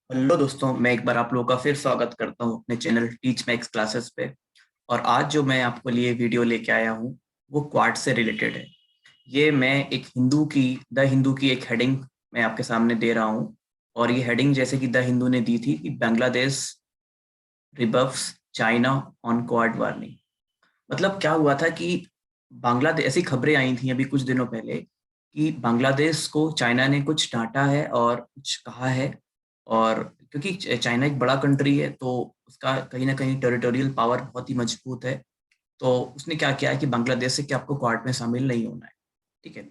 Hello दोस्तों, मैं एक बार आप लोगों का फिर स्वागत करता हूँ अपने चैनल टीच मैक्स क्लासेस पे। और आज जो मैं आपको लिए वीडियो लेके आया हूँ वो क्वाड से रिलेटेड है। ये मैं एक द हिंदू की एक हेडिंग मैं आपके सामने दे रहा हूँ। और ये हेडिंग जैसे कि द हिंदू ने दी थी कि Bangladesh rebuffs China on Quad warning. मतलब क्या हुआ था कि बांग्लादेश, ऐसी खबरें आई थी अभी कुछ दिनों पहले कि बांग्लादेश को चाइना ने कुछ डांटा है और कुछ कहा है। और क्योंकि चाइना एक बड़ा कंट्री है तो उसका कहीं ना कहीं टेरिटोरियल पावर बहुत ही मजबूत है। तो उसने क्या किया है कि बांग्लादेश से कि आपको क्वाड में शामिल नहीं होना है। ठीक है।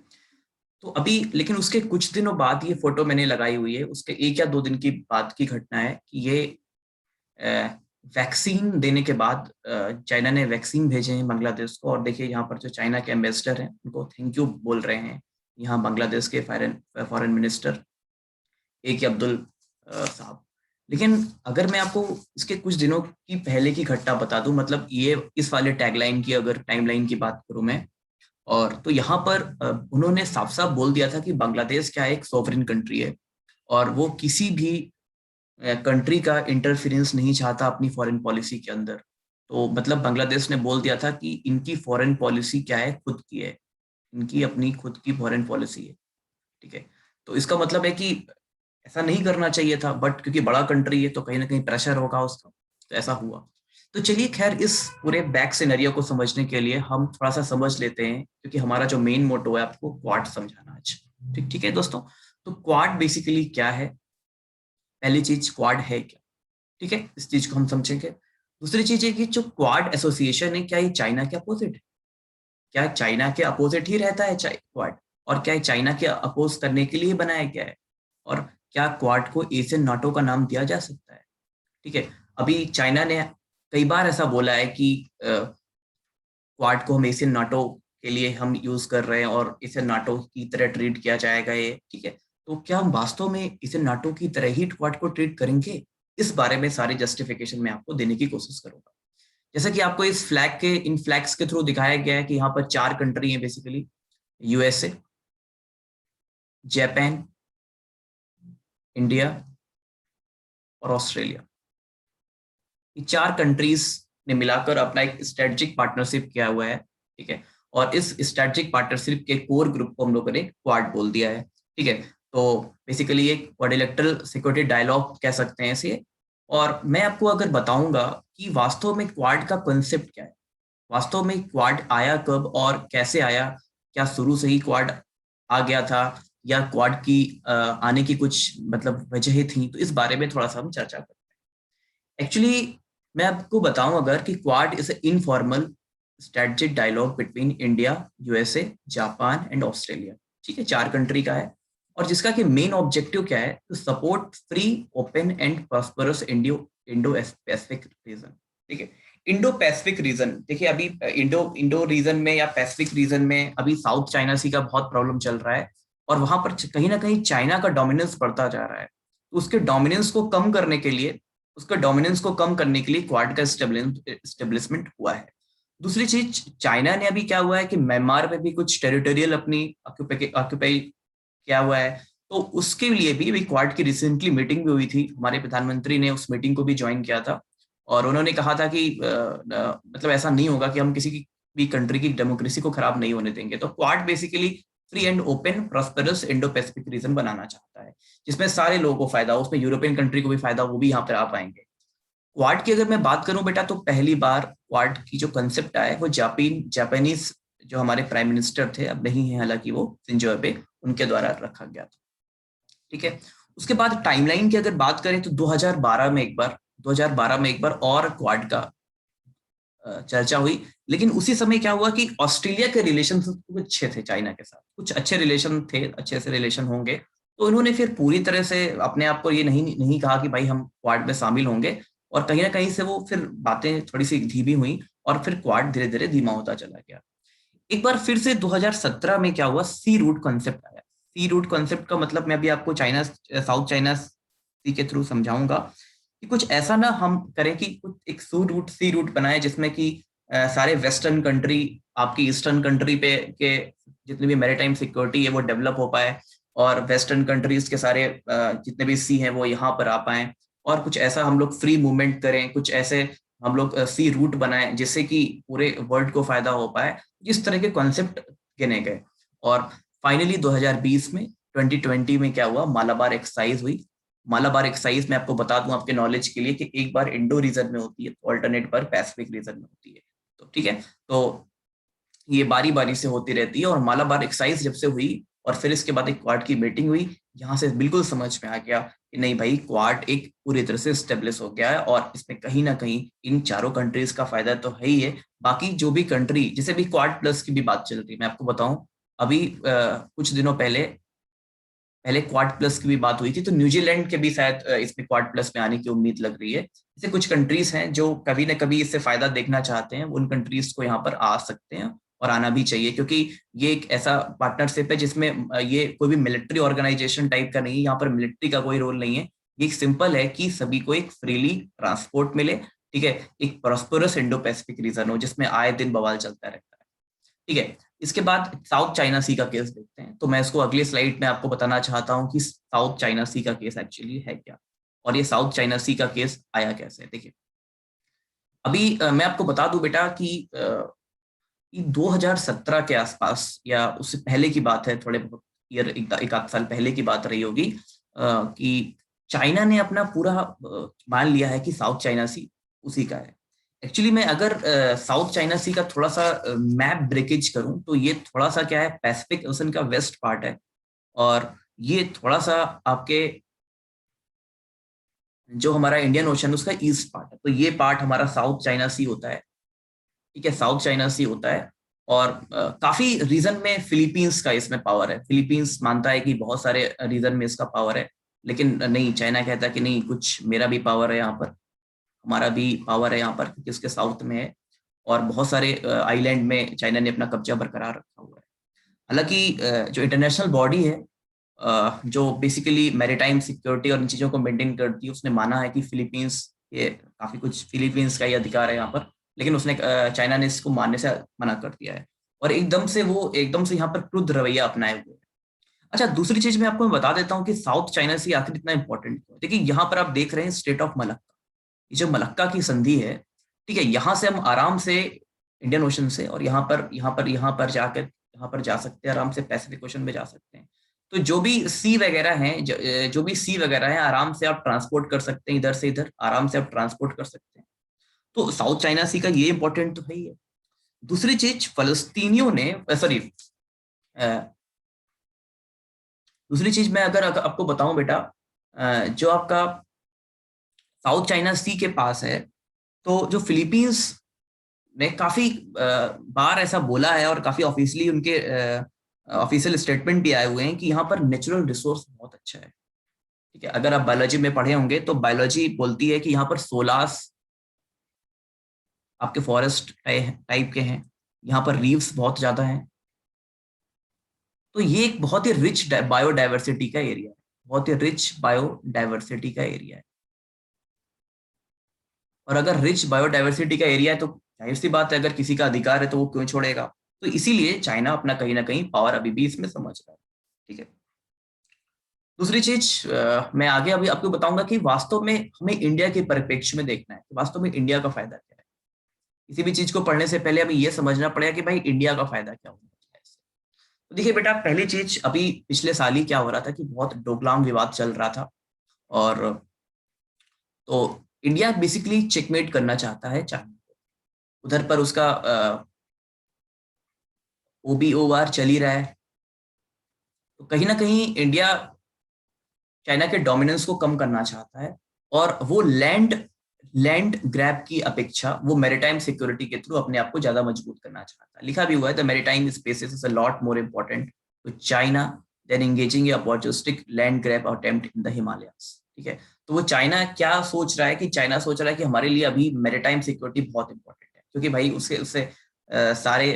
तो अभी लेकिन उसके कुछ दिनों बाद ये फोटो मैंने लगाई हुई है, उसके 1 या 2 दिन की बाद की घटना है कि ये वैक्सीन देने के बाद चाइना ने वैक्सीन भेजे हैं बांग्लादेश को। और देखिए यहाँ पर जो चाइना के एम्बेसडर हैं उनको थैंक यू बोल रहे हैं यहाँ बांग्लादेश के foreign minister A K Abdul साहब। लेकिन अगर मैं आपको इसके कुछ दिनों की पहले की घटना बता दूं, मतलब ये इस वाले टैगलाइन की अगर टाइमलाइन की बात करूं मैं, और तो यहाँ पर उन्होंने साफ साफ बोल दिया था कि बांग्लादेश क्या है, एक सॉवरेन कंट्री है और वो किसी भी कंट्री का इंटरफेरेंस नहीं चाहता अपनी फॉरेन पॉलिसी के अंदर। तो मतलब बांग्लादेश ने बोल दिया था कि इनकी फॉरेन पॉलिसी क्या है, खुद की है, इनकी अपनी खुद की फॉरेन पॉलिसी है। ठीक है। तो इसका मतलब है कि ऐसा नहीं करना चाहिए था, बट क्योंकि बड़ा कंट्री है तो कहीं ना कहीं प्रेशर होगा उसका, तो ऐसा हुआ। तो चलिए खैर, इस पूरे बैक सिनेरियो को समझने के लिए हम थोड़ा सा समझ लेते हैं, क्योंकि हमारा जो मेन मोटो है आपको क्वाड समझाना आज। ठीक ठीक है दोस्तों। तो क्वाड बेसिकली क्या है, पहली चीज क्वाड है क्या। ठीक है, इस चीज को हम समझेंगे। दूसरी चीज है कि जो क्वाड एसोसिएशन है, क्या ये चाइना के अपोजिट है? क्या चाइना के अपोजिट ही रहता है क्वाड? और क्या चाइना के अपोज करने के लिए बनाया गया है? और क्या क्वाड को एशियन नाटो का नाम दिया जा सकता है? ठीक है। अभी चाइना ने कई बार ऐसा बोला है कि क्वाड को हम एशियन नाटो के लिए हम यूज कर रहे हैं और इसे नाटो की तरह ट्रीट किया जाएगा ये। ठीक है। तो क्या हम वास्तव में इसे नाटो की तरह ही क्वाड को ट्रीट करेंगे? इस बारे में सारी जस्टिफिकेशन मैं आपको देने की कोशिश करूंगा। जैसा कि आपको इस फ्लैग के इन फ्लैग्स के थ्रू दिखाया गया है कि यहाँ पर 4 कंट्री हैं बेसिकली। USA, जापान, इंडिया और ऑस्ट्रेलिया। ये 4 कंट्रीज ने मिलाकर अपना एक स्ट्रेटेजिक पार्टनरशिप किया हुआ है। ठीक है। और इस स्ट्रेटेजिक पार्टनरशिप के कोर ग्रुप को हम लोगों ने क्वाड बोल दिया है। ठीक है। तो बेसिकली एक क्वाड्रिलेटरल सिक्योरिटी डायलॉग कह सकते हैं इसे। और मैं आपको अगर बताऊंगा कि वास्तव में क्वाड का कॉन्सेप्ट क्या है, वास्तव में क्वाड आया कब और कैसे आया, क्या शुरू से ही क्वाड आ गया था या क्वाड की आने की कुछ मतलब वजह थी, तो इस बारे में थोड़ा सा हम चर्चा करते हैं। एक्चुअली मैं आपको बताऊं अगर कि Quad is informal strategic dialogue between India, USA, Japan and Australia. ठीक है, 4 कंट्री का है। और जिसका कि मेन ऑब्जेक्टिव क्या है, to support free, open and prosperous Indo Indo Pacific region. ठीक है। इंडो पैसिफिक रीजन, देखिए अभी इंडो इंडो रीजन में या पैसिफिक रीजन में अभी साउथ चाइना सी का बहुत प्रॉब्लम चल रहा है। और वहां पर कहीं ना कहीं चाइना का डोमिनेंस बढ़ता जा रहा है। तो उसके डोमिनेंस को कम करने के लिए, क्वाड का स्टेब्लिशमेंट हुआ है। दूसरी चीज, चाइना ने अभी क्या हुआ है कि म्यांमार में भी कुछ टेरिटोरियल अपनी ऑक्यूपाई किया हुआ है। तो उसके लिए भी अभी क्वाड की रिसेंटली मीटिंग भी हुई थी, हमारे प्रधानमंत्री ने उस मीटिंग को भी ज्वाइन किया था। और उन्होंने कहा था कि मतलब ऐसा नहीं होगा कि हम किसी की भी कंट्री की डेमोक्रेसी को खराब नहीं होने देंगे। तो Quad basically free and open prosperous Indo Pacific region बनाना चाहता है, जिसमें सारे लोगों को फायदा हो, उसमें यूरोपियन कंट्री को भी फायदा, वो भी यहाँ पर आ पाएंगे। क्वाड की अगर मैं बात करूं बेटा, तो पहली बार क्वाड की जो कंसेप्ट आया है वो जापानीज जो हमारे प्राइम मिनिस्टर थे, अब नहीं है हालांकि, वो शिंजो एबे, उनके द्वारा रखा गया था। ठीक है। उसके बाद टाइमलाइन की अगर बात करें तो 2012 में एक बार और क्वाड का चर्चा हुई। लेकिन उसी समय क्या हुआ कि ऑस्ट्रेलिया के रिलेशन कुछ अच्छे थे चाइना के साथ, कुछ अच्छे रिलेशन थे, अच्छे से रिलेशन होंगे। तो इन्होंने फिर पूरी तरह से अपने आप को ये नहीं नहीं कहा कि भाई हम क्वाड में शामिल होंगे। और कहीं ना कहीं से वो फिर बातें थोड़ी सी धीमी हुई और फिर क्वाड धीरे धीरे धीमा होता चला गया। एक बार फिर से 2017 में क्या हुआ, सी रूट कॉन्सेप्ट आया। सी रूट कॉन्सेप्ट का मतलब मैं अभी आपको चाइना साउथ चाइना सी के थ्रू समझाऊंगा कि कुछ ऐसा ना हम करें कि कुछ एक सी रूट बनाए जिसमें कि सारे वेस्टर्न कंट्री आपकी ईस्टर्न कंट्री पे के जितनी भी मैरीटाइम सिक्योरिटी है वो डेवलप हो पाए। और वेस्टर्न कंट्रीज के सारे जितने भी सी हैं वो यहाँ पर आ पाए, और कुछ ऐसा हम लोग फ्री मूवमेंट करें, कुछ ऐसे हम लोग सी रूट बनाएं जिससे कि पूरे वर्ल्ड को फायदा हो पाए। इस तरह के कॉन्सेप्ट गिने गए। और फाइनली 2020 में 2020 में क्या हुआ, मालाबार एक्सरसाइज हुई। मालाबार एक्सरसाइज में आपको बता दूं आपके नॉलेज के लिए कि एक बार इंडो रीजन में होती है, ऑल्टरनेट बार पैसिफिक रीजन में होती है। तो ठीक है, तो ये बारी बारी से होती रहती है। और मालाबार एक्सरसाइज जब से हुई और फिर इसके बाद एक क्वाड की मीटिंग हुई, यहाँ से बिल्कुल समझ में आ गया कि नहीं भाई, क्वाड एक पूरी तरह से स्टेब्लिश हो गया है और इसमें कहीं ना कहीं इन चारों कंट्रीज का फायदा तो है ही है। बाकी जो भी कंट्री, जैसे भी क्वाड प्लस की भी बात चल रही है, मैं आपको बताऊं अभी कुछ दिनों पहले पहले क्वाड प्लस की भी बात हुई थी, तो न्यूजीलैंड के भी शायद इसमें क्वाड प्लस में आने की उम्मीद लग रही है। जैसे कुछ कंट्रीज हैं जो कभी ना कभी इससे फायदा देखना चाहते हैं, उन कंट्रीज को यहाँ पर आ सकते हैं और आना भी चाहिए, क्योंकि ये एक ऐसा पार्टनरशिप है जिसमें ये कोई भी मिलिट्री ऑर्गेनाइजेशन टाइप का नहीं है, यहाँ पर मिलिट्री का कोई रोल नहीं है। ये सिंपल है कि सभी को एक फ्रीली ट्रांसपोर्ट मिले, ठीक है, एक प्रॉस्परस इंडो पैसिफिक रीजन हो जिसमें आए दिन बवाल चलता रहता है। ठीक है, इसके बाद साउथ चाइना सी का केस देखते हैं। तो मैं इसको अगले स्लाइड में आपको बताना चाहता हूँ कि साउथ चाइना सी का केस एक्चुअली है क्या, और ये साउथ चाइना सी का केस आया कैसे। देखिए, अभी मैं आपको बता दूं बेटा कि ये 2017 के आसपास या उससे पहले की बात है, थोड़े बहुत ईयर, एक आध साल पहले की बात रही होगी, कि चाइना ने अपना पूरा मान लिया है कि साउथ चाइना सी उसी का है। एक्चुअली मैं अगर साउथ चाइना सी का थोड़ा सा मैप ब्रेकेज करूं तो ये थोड़ा सा क्या है, पैसिफिक ओशन का वेस्ट पार्ट है, और ये थोड़ा सा आपके जो हमारा इंडियन ओशन उसका ईस्ट पार्ट है। तो ये पार्ट हमारा साउथ चाइना सी होता है, ठीक है, साउथ चाइना सी होता है। और काफी रीजन में फिलीपींस का इसमें पावर है। फिलीपींस मानता है कि बहुत सारे रीजन में इसका पावर है, लेकिन नहीं, चाइना कहता है कि नहीं, कुछ मेरा भी पावर है यहाँ पर, हमारा भी पावर है यहाँ पर, क्योंकि इसके साउथ में है और बहुत सारे आइलैंड में चाइना ने अपना कब्जा बरकरार रखा हुआ है। हालांकि जो इंटरनेशनल बॉडी है जो बेसिकली मैरीटाइम सिक्योरिटी और इन चीज़ों को मेंटेन करती है, उसने माना है कि फिलीपींस, ये काफ़ी कुछ फिलीपींस का ही अधिकार है यहाँ पर, लेकिन उसने चाइना ने इसको मानने से मना कर दिया है, और एकदम से यहाँ पर क्रुद्ध रवैया अपनाए हुए है। अच्छा, दूसरी चीज मैं आपको बता देता हूँ कि साउथ चाइना सी आखिर इतना इंपॉर्टेंट क्यों है। देखिए, यहाँ पर आप देख रहे हैं स्टेट ऑफ मलक्का, ये जो मलक्का की संधि है, ठीक है, यहाँ से हम आराम से इंडियन ओशन से और यहाँ पर जा सकते हैं, आराम से पैसिफिक ओशन में जा सकते हैं। तो जो भी सी वगैरह हैं, जो भी सी वगैरह हैं, आराम से आप ट्रांसपोर्ट कर सकते हैं, इधर से इधर आराम से आप ट्रांसपोर्ट कर सकते हैं। तो साउथ चाइना सी का ये इंपॉर्टेंट तो है ही है। दूसरी चीज, फलस्तीनियों ने, सॉरी, दूसरी चीज मैं अगर आपको बताऊं बेटा, जो आपका साउथ चाइना सी के पास है, तो जो फिलीपींस ने काफी बार ऐसा बोला है और काफी ऑफिशियली उनके ऑफिशियल स्टेटमेंट भी आए हुए हैं कि यहाँ पर नेचुरल रिसोर्स बहुत अच्छा है। ठीक है, अगर आप बायोलॉजी में पढ़े होंगे तो बायोलॉजी बोलती है कि यहाँ पर सोलास आपके फॉरेस्ट टाइप के हैं, यहाँ पर रीव्स बहुत ज्यादा हैं। तो ये एक बहुत ही रिच बायोडाइवर्सिटी का एरिया है, बहुत ही रिच बायोडाइवर्सिटी का एरिया है। और अगर रिच बायोडाइवर्सिटी का एरिया है तो जाहिर सी बात है, अगर किसी का अधिकार है तो वो क्यों छोड़ेगा। तो इसीलिए चाइना अपना कहीं ना कहीं पावर अभी भी इसमें समझ रहा है। ठीक है, दूसरी चीज मैं आगे अभी आपको बताऊंगा कि वास्तव में हमें इंडिया के परिप्रेक्ष्य में देखना है कि वास्तव में इंडिया का फायदा क्या है। किसी भी चीज को पढ़ने से पहले हमें यह समझना पड़ेगा कि भाई इंडिया का फायदा क्या होगा। तो देखिए बेटा, पहली चीज, अभी पिछले साल ही क्या हो रहा था कि बहुत डोकलाम विवाद चल रहा था, और तो इंडिया बेसिकली चेकमेट करना चाहता है चाइना को। उधर पर उसका OBOR चल ही रहा है। तो कहीं ना कहीं इंडिया चाइना के डोमिनेंस को कम करना चाहता है, और वो लैंड लैंड ग्रैब की अपेक्षा वो मैरीटाइम सिक्योरिटी के थ्रू अपने आप को ज्यादा मजबूत करना चाहता है। लिखा भी हुआ है, the maritime spaces is a lot more important to China than engaging a opportunistic land grab attempt in the Himalayas. ठीक है, तो वो चाइना क्या सोच रहा है कि चाइना सोच रहा है कि हमारे लिए अभी मैरीटाइम सिक्योरिटी बहुत इंपॉर्टेंट है, क्योंकि भाई उसके उससे सारे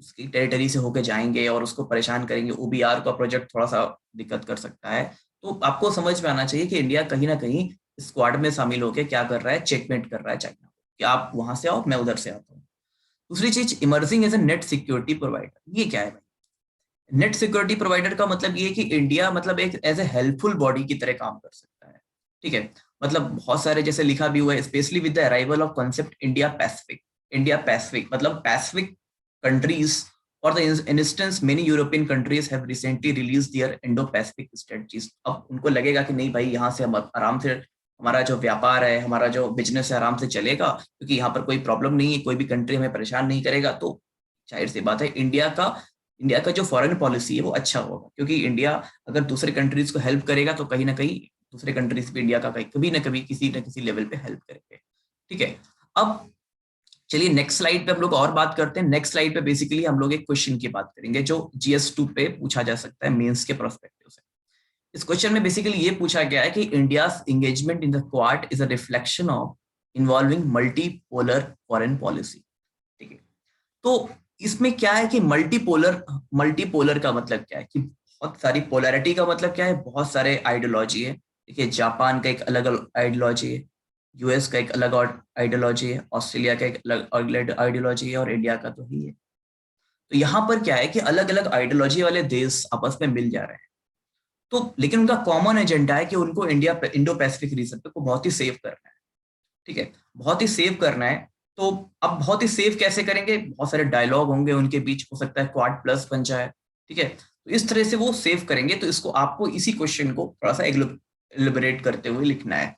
उसकी टेरिटरी से होके जाएंगे और उसको परेशान करेंगे। OBR का प्रोजेक्ट थोड़ा सा दिक्कत कर सकता है। तो आपको समझ में आना चाहिए कि इंडिया कहीं ना कहीं स्क्वाड में शामिल होकर क्या कर रहा है, चेकमेट कर रहा है चाइना को, कि आप वहां से आओ, मैं उधर से आता हूँ। दूसरी चीज, emerging as a net security provider, ये क्या है भाई? नेट सिक्योरिटी प्रोवाइडर का मतलब ये है कि इंडिया मतलब एक एज ए हेल्पफुल बॉडी की तरह काम कर सकता है, ठीक है। मतलब बहुत सारे जैसे लिखा भी हुआ है, specially with the arrival of concept India Pacific. India Pacific मतलब पैसिफिक कंट्रीज और the instance many European countries have recently release there Indo Pacific strategies. अब उनको लगेगा कि नहीं भाई, यहाँ से हम आराम से हमारा जो व्यापार है, हमारा जो बिजनेस है आराम से चलेगा, क्योंकि यहाँ पर कोई प्रॉब्लम नहीं है, कोई भी कंट्री हमें परेशान नहीं करेगा। तो जाहिर सी बात है इंडिया का जो फॉरेन पॉलिसी है वो अच्छा होगा, क्योंकि इंडिया अगर दूसरे कंट्रीज को हेल्प करेगा तो कहीं ना कहीं दूसरे कंट्रीज भी इंडिया का कभी ना कभी किसी न किसी लेवल पे हेल्प करेंगे, ठीक है। अब चलिए नेक्स्ट स्लाइड पे हम लोग और बात करते हैं। नेक्स्ट स्लाइड पे बेसिकली हम लोग एक क्वेश्चन की बात करेंगे जो GS2 पे पूछा जा सकता है मेंस के प्रोस्पेक्टिव से। इस क्वेश्चन में बेसिकली ये पूछा गया है कि India's engagement in the quad is a reflection of involving multipolar foreign policy, ठीक है। तो इसमें क्या है कि मल्टीपोलर मल्टीपोलर का मतलब क्या है कि बहुत सारी पोलैरिटी का मतलब क्या है, बहुत सारे आइडियोलॉजी है। देखिए जापान का एक अलग आइडियोलॉजी है, US का एक अलग आइडियोलॉजी है, ऑस्ट्रेलिया का एक अलग आइडियोलॉजी है, और इंडिया का तो ही है। तो यहाँ पर क्या है कि अलग अलग आइडियोलॉजी वाले देश आपस में मिल जा रहे हैं। तो लेकिन उनका कॉमन एजेंडा है कि उनको इंडो पैसिफिक रीजन को बहुत ही सेव करना है, ठीक है, बहुत ही सेव करना है। तो अब बहुत ही सेव कैसे करेंगे, बहुत सारे डायलॉग होंगे उनके बीच, हो सकता है क्वाड प्लस बन जाए, ठीक है। तो इस तरह से वो सेव करेंगे। तो इसको आपको इसी क्वेश्चन को थोड़ा सा एलिबरेट करते हुए लिखना है।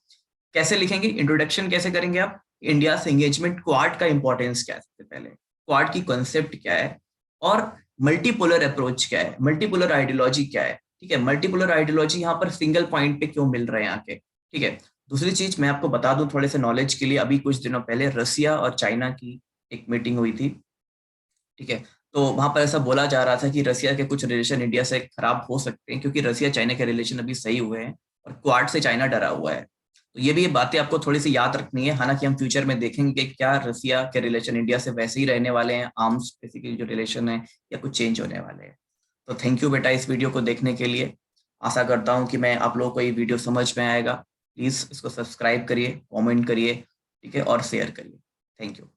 कैसे लिखेंगे, इंट्रोडक्शन कैसे करेंगे आप, इंडिया से एंगेजमेंट, क्वाड का इंपॉर्टेंस क्या है, सबसे पहले क्वाड की कॉन्सेप्ट क्या है, और मल्टीपोलर अप्रोच क्या है, मल्टीपोलर आइडियोलॉजी क्या है, ठीक है। मल्टीपोलर आइडियोलॉजी यहाँ पर सिंगल पॉइंट पे क्यों मिल रहे हैं आके, ठीक है। दूसरी चीज मैं आपको बता दूं थोड़े से नॉलेज के लिए, अभी कुछ दिनों पहले रसिया और चाइना की एक मीटिंग हुई थी, ठीक है। तो वहां पर ऐसा बोला जा रहा था कि रसिया के कुछ रिलेशन इंडिया से खराब हो सकते हैं, क्योंकि रसिया चाइना के रिलेशन अभी सही हुए हैं, और क्वाड से चाइना डरा हुआ है। तो ये भी बातें आपको थोड़ी सी याद रखनी है। हालांकि हम फ्यूचर में देखेंगे कि क्या रसिया के रिलेशन इंडिया से वैसे ही रहने वाले हैं, आर्म्स बेसिकली जो रिलेशन है, या कुछ चेंज होने वाले हैं। तो थैंक यू बेटा इस वीडियो को देखने के लिए। आशा करता हूँ कि मैं आप लोगों को ये वीडियो समझ में आएगा। प्लीज इसको सब्सक्राइब करिए, कमेंट करिए, ठीक है, और शेयर करिए। Thank you.